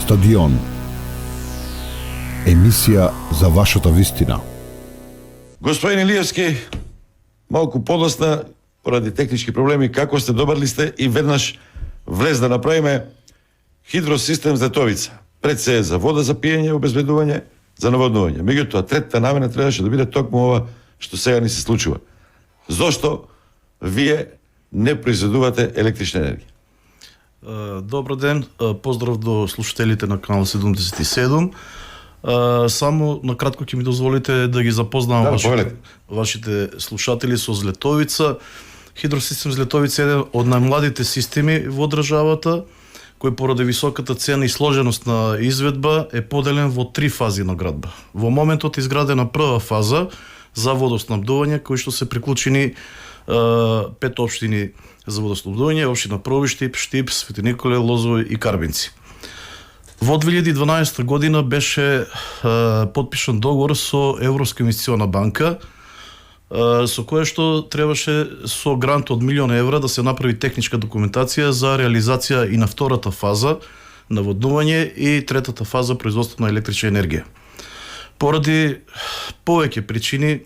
Стадион. Емисија за вашата вистина. Господин Илиевски, малку подосна, поради технички проблеми, како сте, добар ли сте и веднаш влез да направиме хидросистем Злетовица. Пред се е за вода за пиење, обезбедување, за наводнување. Меѓутоа, третата намена требаше да биде токму ова што сега ни се случува. Зошто вие не произведувате електрична енергија? Добар ден, поздрав до слушателите на канал 77. Само накратко ќе ми дозволите да ги запознам вашите слушатели со Злетовица. Хидросистем Злетовица е еден од најмладите системи во државата, кој поради високата цена и сложеност на изведба е поделен во 3 фази на градба. Во моментот е изградена прва фаза за водоснабдување, кој што се приклучени 5 општини за водоснабдување, општина Пробиштип, Штип, Свети Николе, Лозово и Карбинци. Во 2012 година беше подпишан договор со Европска инвестициона банка, со кое што требаше со грант од 1 милион евра да се направи техничка документација за реализација и на втората фаза наводнување и третата фаза производство на електрична енергија. Поради повеќе причини,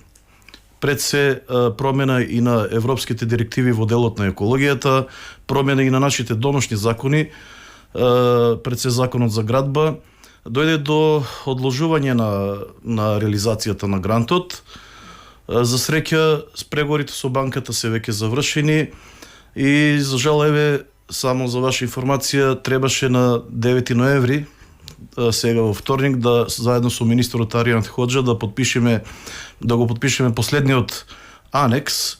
пред се промена и на европските директиви во делот на екологијата, промена и на нашите домашни закони, пред се законот за градба, дојде до одложување на реализацијата на грантот. За среќа, преговорите со банката се веќе завршени и за жал, еве, само за ваша информација, требаше на 9 ноември, сега во вторник, да заедно со министерот Аријан Хоџа да го подпишеме последниот анекс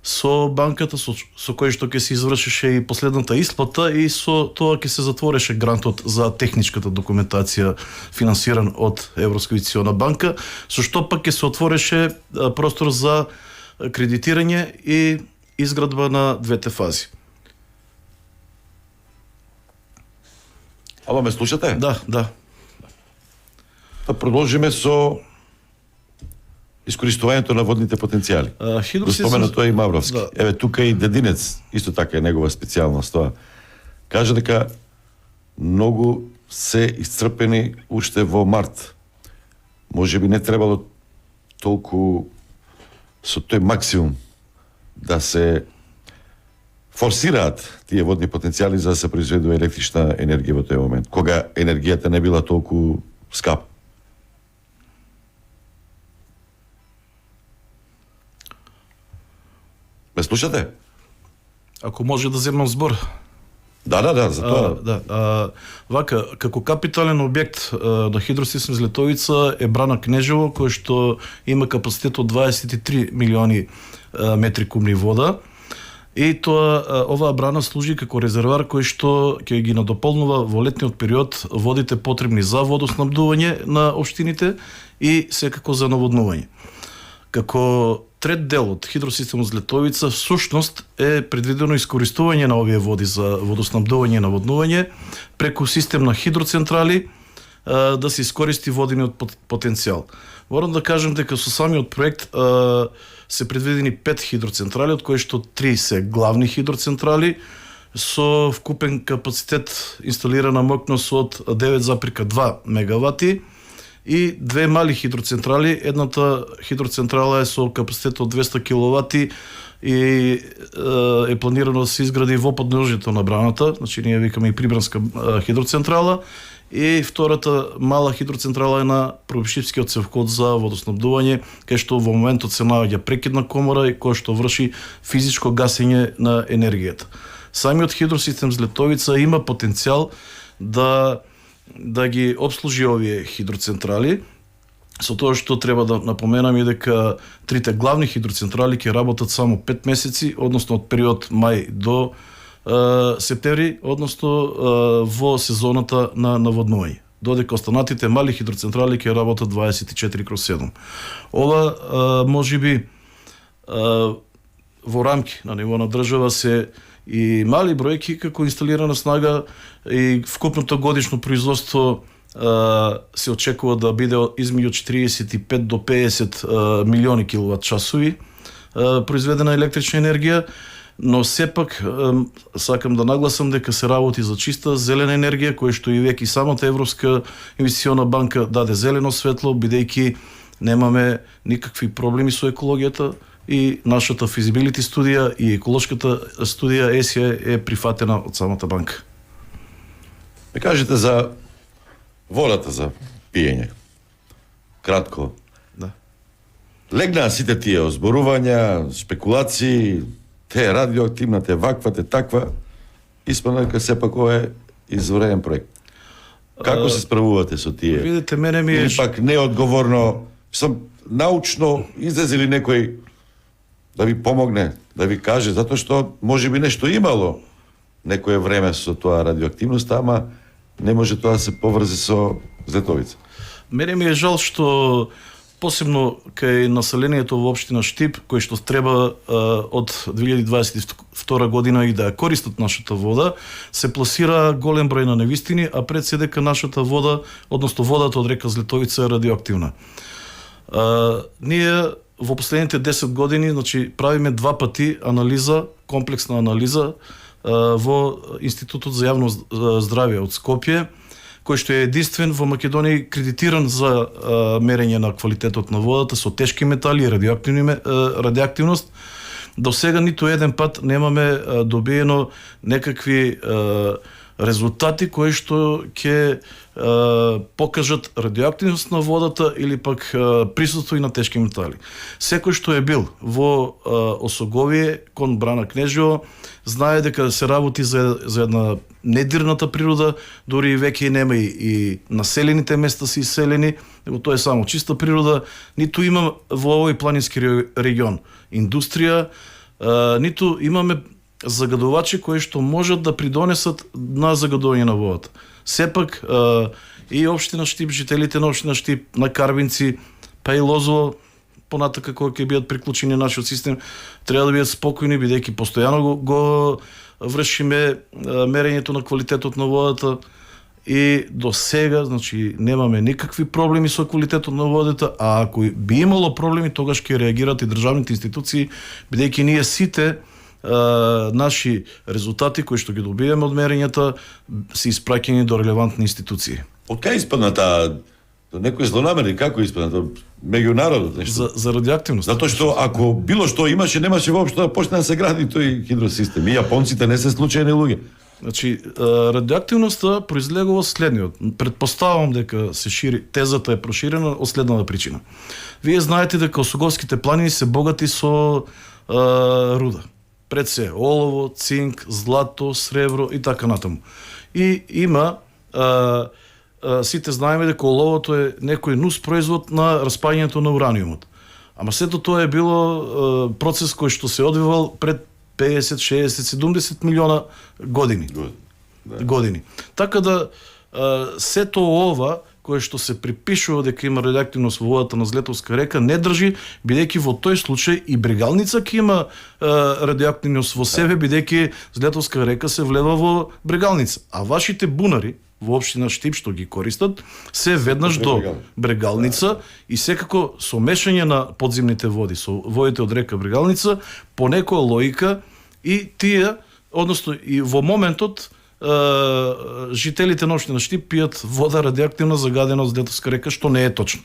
со банката, со кој што ќе се извршеше и последната исплата, и со тоа ќе се затвореше грантот за техничката документација финансиран од Европска инвестициона банка, со што пак ќе се отвореше простор за кредитирање и изградба на двете фази. Ама ме слушате? Да. Да продолжиме со искористувањето на водните потенцијали. Спомена тоа и Мавровски. Да. Еве, тука и Дединец, исто така е негова специјалност тоа. Кажа дека многу се исцрпени уште во март. Може би не требало толку со тој максимум да се форсираат тие водни потенцијали за да се произведува електрична енергија во тој момент, кога енергијата не била толку скапа. Ме слушате? Ако може да земам збор. Да, за тоа. Вака, како капитален објект на хидросистем Злетовица е брана Кнежево, кој што има капацитет од 23 милиони метри кубни вода. И оваа брана служи како резервоар кој што ќе ги надополнува во летниот период водите потребни за водоснабдување на општините и секако за наводнување. Како трет дел од хидросистемот Злетовица всушност е предвидено искористување на овие води за водоснабдување и наводнување преку систем на хидроцентрали, да се искористи водениот потенцијал. Морам да кажам дека со самиот проект се предвидени 5 хидроцентрали, од кои што 3 се главни хидроцентрали со вкупен капацитет инсталирана мокност од 9,2 мегавати и 2 мали хидроцентрали. Едната хидроцентрала е со капацитет од 200 киловати и е планирано да се изгради во подножјето на браната, значи ние викаме и Прибранска хидроцентрала, и втората мала хидроцентрала е на Пробиштипскиот цевкод за водоснабдување, кај што во моментот се наоѓа прекидна комора и кој што врши физичко гасење на енергијата. Самиот хидросистем Злетовица има потенцијал да ги обслужи овие хидроцентрали, со тоа што треба да напоменам и дека трите главни хидроцентрали ќе работат само 5 месеци, односно од период мај до септември, односно во сезоната на наводнување. Додека останатите мали хидроцентрали ќе работат 24/7. Ова можеби во рамки на ниво на држава се и мали бројки како инсталирана снага и вкупното годишно производство се очекува да биде измеѓу 45 до 50 милиони киловат часови произведена електрична енергија. но сепак сакам да нагласам дека се работи за чиста зелена енергија, која што и веќе самата Европска инвестициона банка даде зелено светло, бидејќи немаме никакви проблеми со екологијата и нашата физибилити студија и еколошката студија ЕСИА е прифатена од самата банка. Ме кажете за водата за пиење. Кратко. Да. Легнаа сите тие озборувања, спекулации, те радиоактивна, те ваква, те таква, испадна дека сепак ова е извреден проект. Како се справувате со тие? Видите, мене ми е... Или пак неодговорно, сам научно излезе ли некој да ви помогне, да ви каже, затоа што може би нешто имало некое време со тоа радиоактивност, ама не може тоа да се поврзе со Злетовица. Мене ми е жал што посебно кај населението во општина Штип, кој што треба од 2022 година и да ја користат нашата вода, се пласира голем број на невистини, а пред се дека нашата вода, односно водата од река Злетовица е радиоактивна. Ние во последните 10 години, значи, правиме 2 пати анализа, комплексна анализа во Институтот за јавно здравје од Скопје, кој што е единствен во Македонија кредитиран за мерење на квалитетот на водата со тешки метали и радиоактивност. До сега ниту еден пат немаме добиено некакви резултати кои што ќе покажат радиоактивност на водата или пак присуство и на тешки метали. Секој што е бил во Осоговие, кон Брана Кнежево, знае дека се работи за една недирната природа, дури и веќе нема и населените места се иселени, него тоа е само чиста природа, ниту има во овој планински регион индустрија, ниту имаме загадувачи кои што можат да придонесат на загадување на водата. Сепак и општина Штип, жителите на општина Штип, на Карбинци, па и Лозово, понатака кога ќе бидат приклучени нашиот систем, треба да бидат спокојни, бидејќи постојано го вршиме мерењето на квалитетот на водата и до сега, значи, немаме никакви проблеми со квалитетот на водата, а ако би имало проблеми, тогаш ќе реагираат и државните институции, бидејќи ние сите наши резултати кои што ги добиваме од мерењата се испраќани до релевантни институции. Од кај испадна таа некој злонамерен, како испадна меѓу народот нешто? За радиоактивност. Затоа што ако било што имаше, немаше воопшто да почне да се гради тој хидросистем. И јапонците не се случајни луѓе. Значи, радиоактивноста произлегува следниот. Предпоставам дека се шири, тезата е проширена од следната причина. Вие знаете дека Осоговските планини се богати со руда. Пред се олово, цинк, злато, сребро и така натаму. И има сите знаеме дека оловото е некој нус производ на распаѓањето на ураниумот. Ама сето тоа е било процес кој што се одвивал пред 50, 60, 70 милиона години. Години. Така да сето ова кое што се припишува дека има радиоактивност во водата на Злетовска река не држи, бидејќи во тој случај и Брегалница ќе има радиоактивност во себе, бидејќи Злетовска река се влева во Брегалница. А вашите бунари во општина Штип што ги користат се веднаш до Брегалница и секако со мешање на подземните води со водите од река Брегалница по некоја логика и тие, односно и во моментот жителите на општина Штип пијат вода радиоактивна загадена од Злетовска река, што не е точно.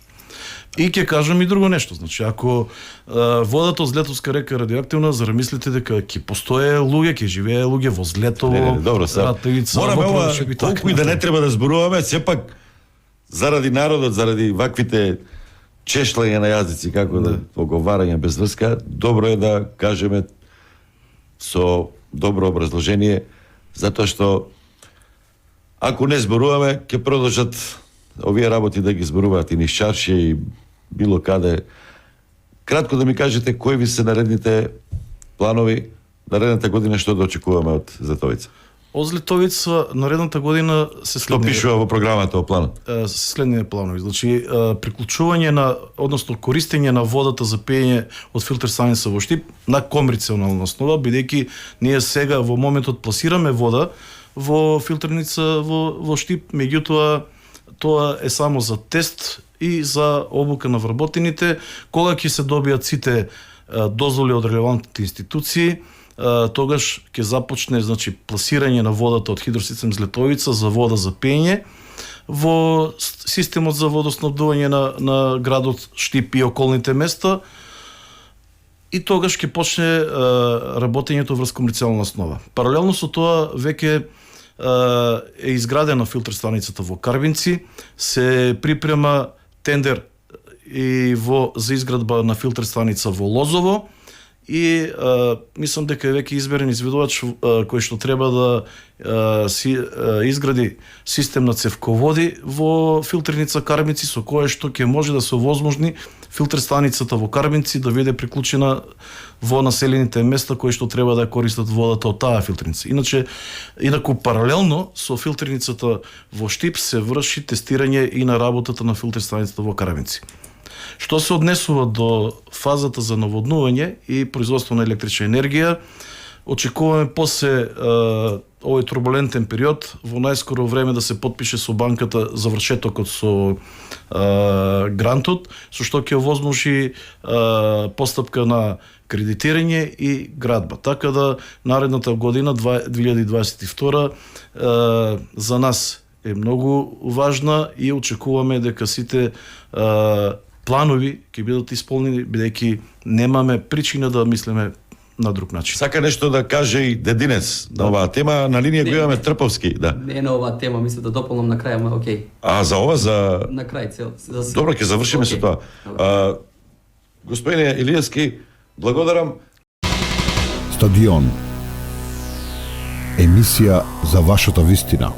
И ќе кажам и друго нешто. Значи, ако водата од Злетовска река е радиоактивна, зарамислите дека ќе постоje луѓе, ќе живее луѓе во Злетово, Ратовица, мораме ова, колку и да не треба да зборуваме, сепак заради народот, заради ваквите чешлања на јазици, како да оговарање без врска, добро е да кажеме со добро образложение, затоа што ако не зборуваме, ќе продолжат овие работи да ги зборуваат и низ чарши и било каде. Кратко да ми кажете кои ви се наредните планови наредната година, што да очекуваме од Злетовица? Од Злетовица наредната година се следни. Што пишува во програмата о планот? Следните планови. Значи, приклучување на, односно користење на водата за пиење од филтер станица во Штип на комерцијална основа, бидејќи ние сега во моментот пласираме вода во филтерница во Штип, меѓутоа тоа е само за тест и за обука на вработените. Кога ќе се добијат сите дозволи од релевантните институции, тогаш ќе започне значи пласирање на водата од хидросистем Злетовица за вода за пиење во системот за водоснабдување на градот Штип и околните места, и тогаш ќе почне работењето врз комерцијална основа. Паралелно со тоа веќе е изградена филтер станицата во Карбинци, се припрема тендер и за изградба на филтер станица во Лозово, и мислам дека е веќе изберен изведувач кој што треба да изгради систем на цевководи во филтерница Карбинци, со кое што ќе може да се овозможни филтер станицата во Карбинци да биде приклучена во населените места кои што треба да ја користат водата од таа филтерница. Инаку паралелно со филтерницата во Штип се врши тестирање и на работата на филтер станицата во Карбинци. Што се однесува до фазата за наводнување и производство на електрична енергија, очекуваме после овој турбулентен период во најскоро време да се потпише со банката завршетокот со грантот, со што ќе овозможи постапка на кредитирање и градба. Така да наредната година 2022 за нас е многу важна и очекуваме дека сите планови ќе бидат исполнени, бидејќи немаме причина да мислиме на друг начин. Сака нешто да каже и Дединец на оваа тема, на линија го имаме Трповски, да. Не на оваа тема, мислам да дополнам на крај, ама окей. А за ова на крај цел. Добро, ќе завршиме со тоа. Господине Илиевски, благодарам. Стадион. Емисија за вашата вистина.